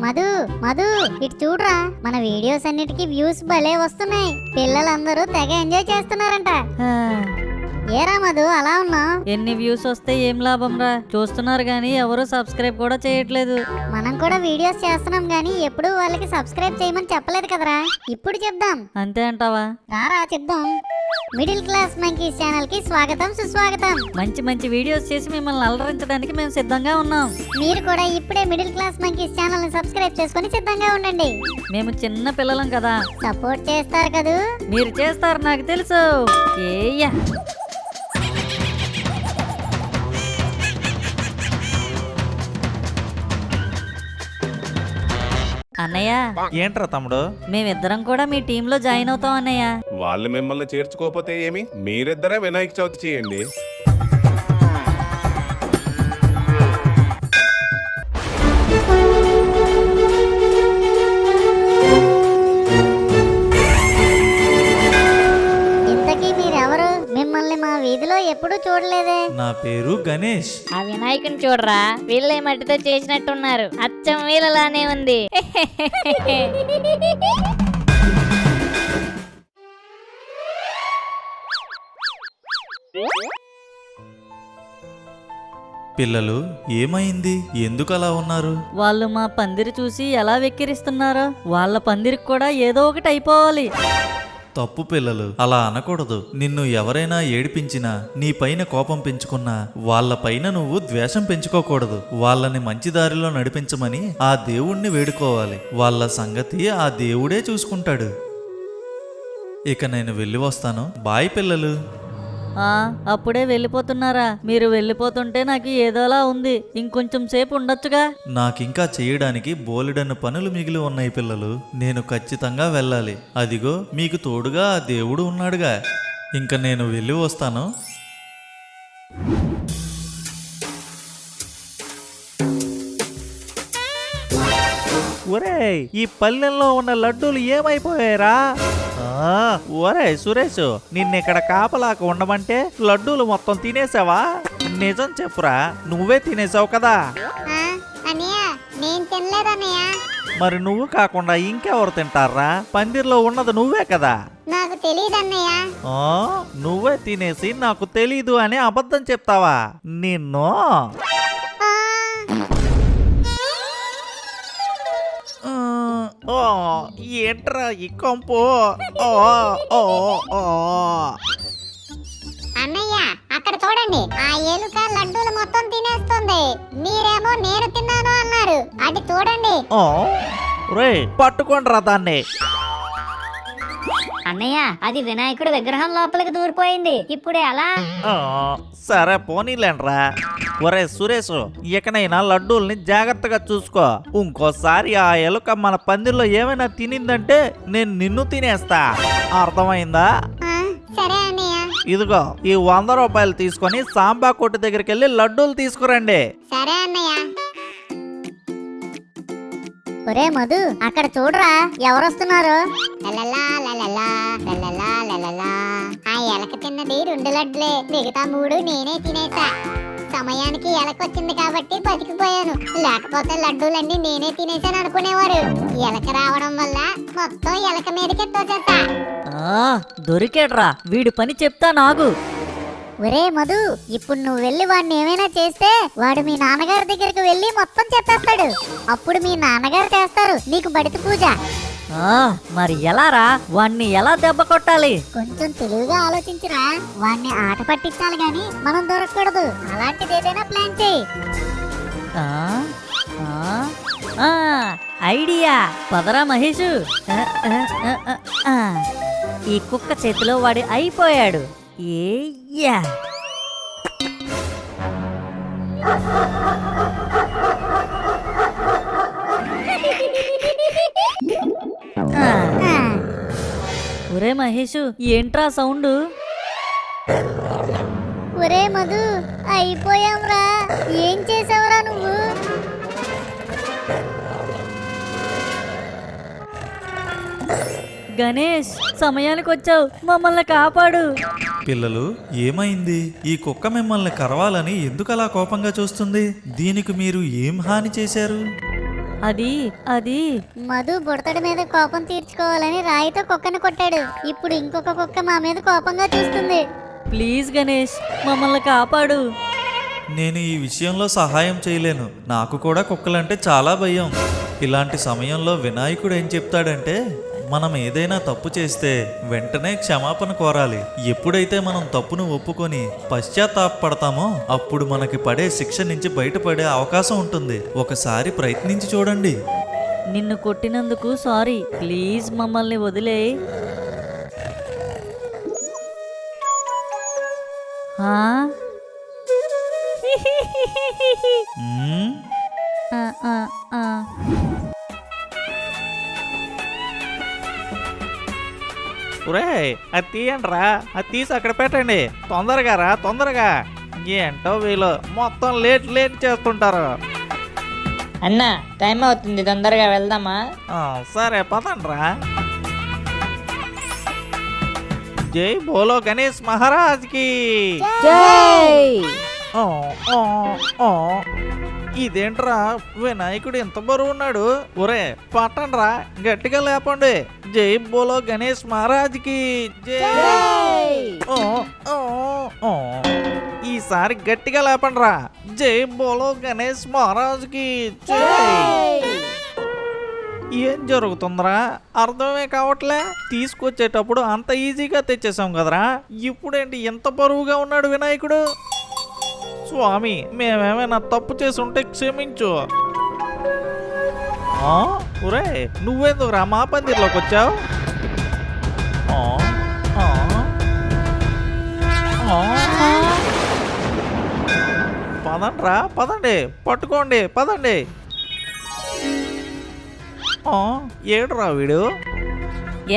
మధు మధు ఇటు చూడరా, మన వీడియోస్ అన్నిటికీ వ్యూస్ భలే వస్తున్నాయి. పిల్లలందరూ తెగ ఎంజాయ్ చేస్తున్నారంట. ఏరా మధు అలా ఉన్నావు? ఎన్ని వ్యూస్ వస్తే ఏం లాభం రా, చూస్తున్నారు గానీ ఎవరు సబ్స్క్రైబ్ కూడా చేయట్లేదు. మనం కూడా వీడియోస్ చేస్తున్నాం గానీ ఎప్పుడు వాళ్ళకి సబ్స్క్రైబ్ చేయమని చెప్పలేదు కదరా, ఇప్పుడు చెప్దాం. అంతే అంటావా? రారా చెప్దాం. మిడిల్ క్లాస్ మంకీస్ ఛానల్ కి స్వాగతం సుస్వాగతం. మంచి మంచి వీడియోస్ చేసి మిమ్మల్ని అలరించడానికి మేము సిద్ధంగా ఉన్నాం. మీరు కూడా ఇప్పుడే మిడిల్ క్లాస్ మంకీస్ ఛానల్ ని సబ్స్క్రైబ్ చేసుకుని సిద్ధంగా ఉండండి. మేము చిన్న పిల్లలం కదా, సపోర్ట్ చేస్తారు కదూ? మీరు చేస్తారు నాకు తెలుసు. ఏయ్యా అన్నయ్య, ఏంట్రా తమ్ముడు? మేమిద్దరం కూడా మీ టీంలో జాయిన్ అవుతాం అన్నయ్య. వాళ్ళు మిమ్మల్ని చేర్చుకోకపోతే ఏమి, మీరిద్దరే వినాయక చవితి చేయండి. ఇంతకీ మీరెవరు? మిమ్మల్ని మా వీధిలో ఎప్పుడూ చూడలేదే. నా పేరు గణేష్. ఆ వినాయకుని చూడరా, వీళ్ళే మట్టితో చేసినట్టున్నారు. అచ్చం వీళ్ళలానే ఉంది. పిల్లలు ఏమైంది? ఎందుకు అలా ఉన్నారు? వాళ్ళు మా పందిరి చూసి ఎలా వెక్కిరిస్తున్నారో, వాళ్ళ పందిరికి కూడా ఏదో ఒకటి అయిపోవాలి. తప్పు పిల్లలు, అలా అనకూడదు. నిన్ను ఎవరైనా ఏడిపించినా, నీ పైన కోపం పెంచుకున్నా, వాళ్ళ పైన నువ్వు ద్వేషం పెంచుకోకూడదు. వాళ్ళని మంచి దారిలో నడిపించమని ఆ దేవుణ్ణి వేడుకోవాలి. వాళ్ళ సంగతి ఆ దేవుడే చూసుకుంటాడు. ఇక నేను వెళ్ళి వస్తాను. బాయ్ పిల్లలు. అప్పుడే వెళ్ళిపోతున్నారా? మీరు వెళ్ళిపోతుంటే నాకు ఏదోలా ఉంది. ఇంకొంచెం సేపు ఉండొచ్చుగా. నాకింకా చేయడానికి బోలెడన్ని పనులు మిగిలి ఉన్నాయి పిల్లలు. నేను ఖచ్చితంగా వెళ్ళాలి. అదిగో మీకు తోడుగా ఆ దేవుడు ఉన్నాడుగా. ఇంక నేను వెళ్ళి వస్తాను. ఒరేయ్, ఈ పల్లెల్లో ఉన్న లడ్డూలు ఏమైపోయారా? ఒరేయ్ సురేష్, నిన్నిక్కడ కాపలాకు ఉండమంటే లడ్డూలు మొత్తం తినేసావా? నిజం చెప్పురా, నువ్వే తినేసావు కదా. అన్నయ్య నేను తినలేదన్నయ్య. మరి నువ్వు కాకుండా ఇంకెవరు తింటారా? పందిర్లో ఉన్నది నువ్వే కదా. నాకు తెలియదన్నయ్య. నువ్వే తినేసి నాకు తెలీదు అని అబద్ధం చెప్తావా? నిన్ను ఏంట్రా ఈ కంపు? అన్నయ్య అక్కడ చూడండి, ఆ ఎలుక లడ్డూలు మొత్తం తినేస్తుంది. మీరేమో నేను తిన్నాను అన్నారు. అది చూడండి. రే పట్టుకోండిరా దాన్ని. అన్నయ్య, అది వినాయకుడి విగ్రహం లోపలికి దూరిపోయింది. ఇప్పుడు ఎలా? సరే పోనీలేండ్రా. ఒరే సురేష్, ఇకనైనా లడ్డూల్ని జాగ్రత్తగా చూసుకో. ఇంకోసారి ఆ ఎలుక మన పందిర్లో ఏమైనా తినిందంటే నేను నిన్ను తినేస్తా. అర్థమైందా? సరే అన్నయ్య. ఇదిగో ఈ 100 రూపాయలు తీసుకొని సాంబా కొట్టు దగ్గరికి వెళ్ళి లడ్డూలు తీసుకురండి. సరే అన్నయ్య. ఒరే మధు, అక్కడ చూడరా ఎవరొస్తున్నారు? ఆ ఎలక తిన్నది 2 లడ్డులే, మిగతా 3 నేనే తినేసా. సమయానికి ఎలక వచ్చింది కాబట్టి బతికిపోయాను. లేకపోతే లడ్డూలన్నీ నేనే తినేసాను అనుకునేవారు. ఎలక రావడం వల్ల మొత్తం ఎలక మీదకే తోచేసా. దొరికాడ్రా, వీడి పని చెప్తా నాగు. ఒరే మధు, ఇప్పుడు నువ్వు వెళ్ళి వాడిని ఏమైనా చేస్తే వాడు మీ నాన్నగారి దగ్గరికి వెళ్ళి మొత్తం చెప్పేస్తాడు. అప్పుడు మీ నాన్నగారు చేస్తారు నీకు బడిత పూజ. మరి ఎలారా? వాణ్ణి ఎలా దెబ్బ కొట్టాలి? కొంచెం తెలివిగా ఆలోచించరా. వాణ్ణి ఆట పట్టించాలి గాని మనం దొరకకూడదు. అలాంటిది ఏదైనా ప్లాన్ చేయి. ఐడియా. పదరా మహేషు. ఈ కుక్క చేతిలో వాడు అయిపోయాడు. ఏయ్యా ఒరే మహేషు, ఏంట్రా సౌండ్? ఒరే మధు, అయిపోయాంరా. ఏం చేసావురా నువ్వు? గణేష్, సమయానికి వచ్చావు, మమ్మల్ని కాపాడు. పిల్లలు ఏమైంది? ఈ కుక్క మిమ్మల్ని కరవాలని ఎందుకు అలా కోపంగా చూస్తుంది? దీనికి మీరు ఏం హాని చేశారు? అది మధు బుడతడి మీద కోపం తీర్చుకోవాలని రాయితో కుక్కను కొట్టాడు. ఇప్పుడు ఇంకొక కుక్క మా మీద కోపంగా చూస్తుంది. ప్లీజ్ గణేష్ మమ్మల్ని కాపాడు. నేను ఈ విషయంలో సహాయం చేయలేను. నాకు కూడా కుక్కలంటే చాలా భయం. ఇలాంటి సమయంలో వినాయకుడు ఏం చెప్తాడంటే, మనం ఏదైనా తప్పు చేస్తే వెంటనే క్షమాపణ కోరాలి. ఎప్పుడైతే మనం తప్పును ఒప్పుకొని పశ్చాత్తాపడతామో అప్పుడు మనకి పడే శిక్ష నుంచి బయటపడే అవకాశం ఉంటుంది. ఒకసారి ప్రయత్నించి చూడండి. నిన్ను కొట్టినందుకు సారీ. ప్లీజ్ మమ్మల్ని వదిలేయ్. ఆ? మ్మ్? ఆ, ఆ, ఆ. ఒరే అది తీయండిరా, అది తీసి అక్కడ పెట్టండి. తొందరగా రా, తొందరగా. ఏంటో వీళ్ళు మొత్తం లేట్ చేస్తుంటారు. అన్న టైం అవుతుంది, తొందరగా వెళ్దామా? సరే పదండ్రా. జై బోలో గణేష్ మహారాజ్కి. ఓ, ఓ, ఓ. ఇదేంట్రా వినాయకుడు ఎంత బరువు ఉన్నాడు. ఒరే పట్టండ్రా, గట్టిగా లేపండి. జై బోలో గణేష్ మహారాజ్కి జై. ఓ, ఓ, ఓ. ఈసారి గట్టిగా లేపండ్రా. జై బోలో గణేష్ మహారాజ్కి జై. ఏం జరుగుతుందిరా అర్థమే కావట్లే. తీసుకొచ్చేటప్పుడు అంత ఈజీగా తెచ్చేసాం కదరా, ఇప్పుడేంటి ఎంత బరువుగా ఉన్నాడు వినాయకుడు. స్వామి మేమేమైనా తప్పు చేసి ఉంటే క్షమించు. ఒరే నువ్వెందుకురా మా పందిర్లోకి వచ్చావు? పదండ్రా, పదండి, పట్టుకోండి, పదండి. ఏడురా వీడు?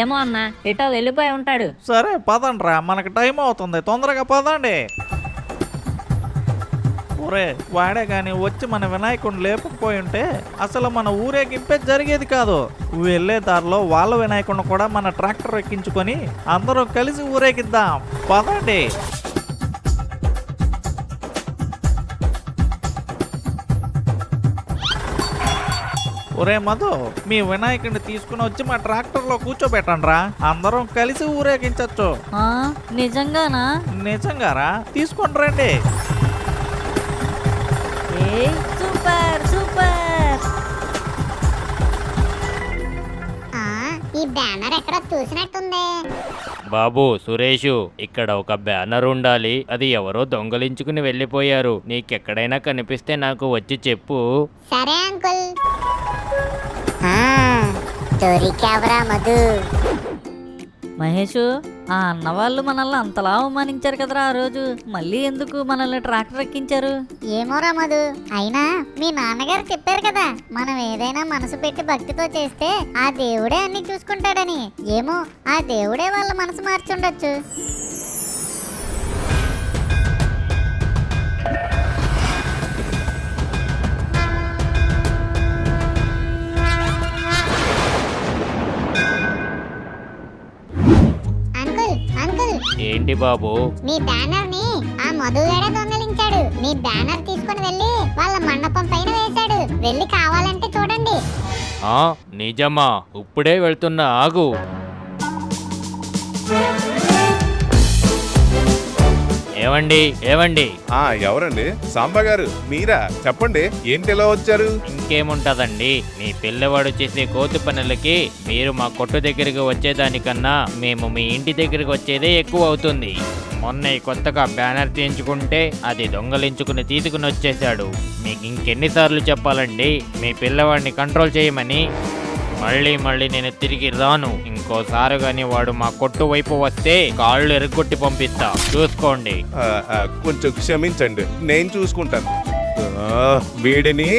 ఏమో అన్న, ఎటో వెళ్ళిపోయి ఉంటాడు. సరే పదండ్రా, మనకు టైం అవుతుంది, తొందరగా పదండి. ఒరే వాడే కానీ వచ్చి మన వినాయకుడిని లేపకపోయి ఉంటే అసలు మన ఊరేగింపే జరిగేది కాదు. వెళ్ళే దారిలో వాళ్ళ వినాయకుడిని కూడా మన ట్రాక్టర్ ఎక్కించుకొని అందరం కలిసి ఊరేగిద్దాం. పదండి. ఒరే మధు, మీ వినాయకుడిని తీసుకుని వచ్చి మా ట్రాక్టర్లో కూర్చోబెట్టండ్రా, అందరం కలిసి ఊరేగించచ్చు. ఆ, నిజంగానా? నిజంగారా? తీసుకొని రండి. Super super. ఈ బ్యానర్ ఎక్కడ చూసినట్టుంది. బాబు సురేషు, ఇక్కడ ఒక బ్యానర్ ఉండాలి. అది ఎవరో దొంగలించుకుని వెళ్ళిపోయారు. నీకెక్కడైనా కనిపిస్తే నాకు వచ్చి చెప్పు. సరే అంకుల్. దొరికావరా మధు. మహేషు, ఆ అన్నవాళ్ళు మనల్ని అంతలా అవమానించారు కదరా ఆ రోజు. మళ్ళీ ఎందుకు మనల్ని ట్రాక్టర్ ఎక్కించారు? ఏమోరా మధు, అయినా మీ నాన్నగారు చెప్పారు కదా, మనం ఏదైనా మనసు పెట్టి భక్తితో చేస్తే ఆ దేవుడే అన్ని చూసుకుంటాడని. ఏమో ఆ దేవుడే వాళ్ళ మనసు మార్చుండొచ్చు. ఏంటి బాబు? మీ బ్యానర్ ని ఆ మధుగాడే దొంగలించాడు. మీ బ్యానర్ తీసుకుని వెళ్ళి వాళ్ళ మండపం పైన వేశాడు. వెళ్ళి కావాలంటే చూడండి. నిజమా? ఇప్పుడే వెళ్తున్నా, ఆగు. ఏవండి ఏవండి? ఎవరండి? సాంబా గారు మీరా? చెప్పండి, ఏంటి ఎలా వచ్చారు? ఇంకేముంటదండి, మీ పిల్లవాడు చేసే కోతి పనులకి మీరు మా కొట్టు దగ్గరికి వచ్చేదానికన్నా మేము మీ ఇంటి దగ్గరికి వచ్చేదే ఎక్కువ అవుతుంది. మొన్న కొత్తగా బ్యానర్ తీయించుకుంటే అది దొంగలించుకుని తీసుకుని వచ్చేసాడు. మీకు ఇంకెన్నిసార్లు చెప్పాలండి మీ పిల్లవాడిని కంట్రోల్ చేయమని? మళ్ళీ నేను తిరిగి రాను. ఇంకోసారి గాని వాడు మా కొట్టు వైపు వస్తే కాళ్ళు ఎరగొట్టి పంపిస్తా, చూసుకోండి. కొంచెం క్షమించండి, నేను చూసుకుంటాను. వీడిని